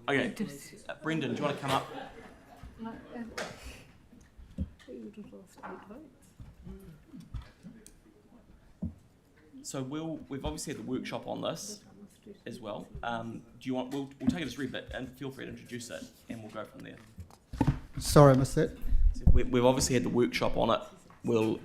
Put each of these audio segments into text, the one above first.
Okay, Brendan, do you want to come up? So we've obviously had the workshop on this as well. Do you want? We'll take it as read, but and feel free to introduce it, and we'll go from there. Sorry, I missed that. So we've obviously had the workshop on it. We'll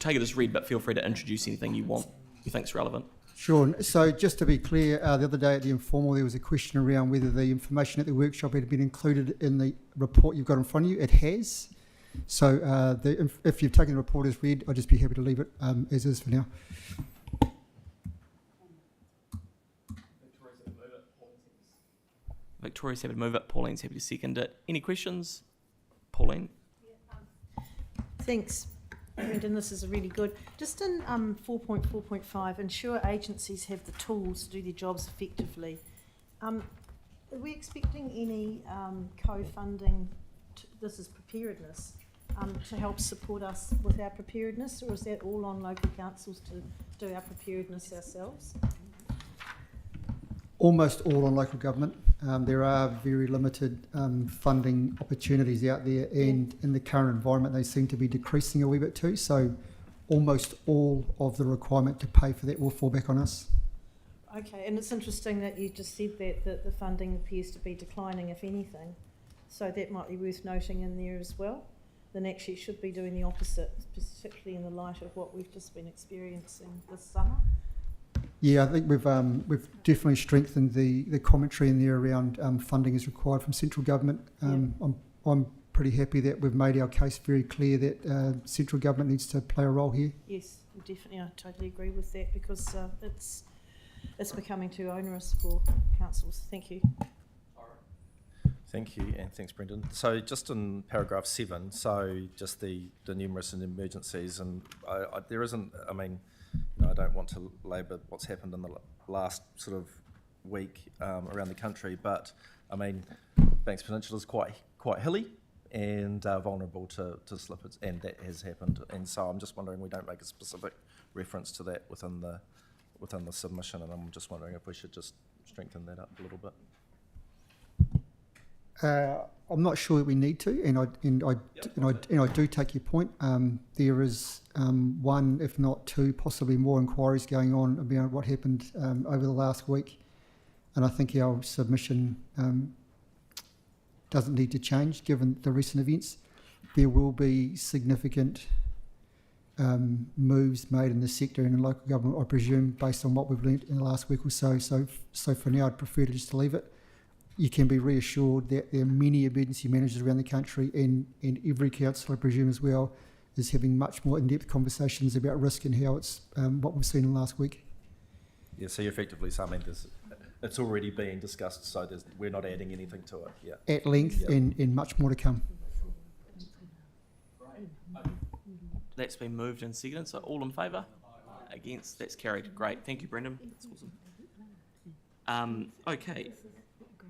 take it as read, but feel free to introduce anything you think's relevant. Sure. So just to be clear, the other day at the informal, there was a question around whether the information at the workshop had been included in the report you've got in front of you. It has. So if you've taken the report as read, I'd just be happy to leave it as is for now. Victoria's happy to move it. Pauline's happy to second it. Any questions? Pauline? Thanks, Brendan. This is really good. Just in 4.4.5, ensure agencies have the tools to do their jobs effectively. Are we expecting any co-funding, this is preparedness, to help support us with our preparedness, or is that all on local councils to do our preparedness ourselves? Almost all on local government. There are very limited funding opportunities out there, and in the current environment they seem to be decreasing a wee bit too, so almost all of the requirement to pay for that will fall back on us. Okay, and it's interesting that you just said that the funding appears to be declining, if anything, so that might be worth noting in there as well. Then actually it should be doing the opposite, particularly in the light of what we've just been experiencing this summer. Yeah, I think we've definitely strengthened the commentary in there around funding is required from central government. I'm pretty happy that we've made our case very clear that central government needs to play a role here. Yes, definitely, I totally agree with that, because it's becoming too onerous for councils. Thank you. Thank you, and thanks, Brendan. So just in paragraph 7, so just the numerous and emergencies, and there isn't, I mean, I don't want to labour what's happened in the last sort of week around the country, but I mean, Banks Peninsula is quite hilly and vulnerable to slippage, and that has happened. And so I'm just wondering we don't make a specific reference to that within the submission, and I'm just wondering if we should just strengthen that up a little bit. I'm not sure that we need to, and I do take your point. There is one, if not two, possibly more inquiries going on about what happened over the last week, and I think our submission doesn't need to change given the recent events. There will be significant moves made in the sector and in local government, I presume, based on what we've learnt in the last week or so. So for now, I'd prefer to just leave it. You can be reassured that there are many emergency managers around the country, and every council, I presume as well, is having much more in-depth conversations about risk and how it's what we've seen in the last week. Yeah, so you're effectively saying it's already being discussed, so we're not adding anything to it. Yeah. At length, and much more to come. That's been moved and seconded, so all in favour? Against? That's carried. Great. Thank you, Brendan. That's awesome. Okay,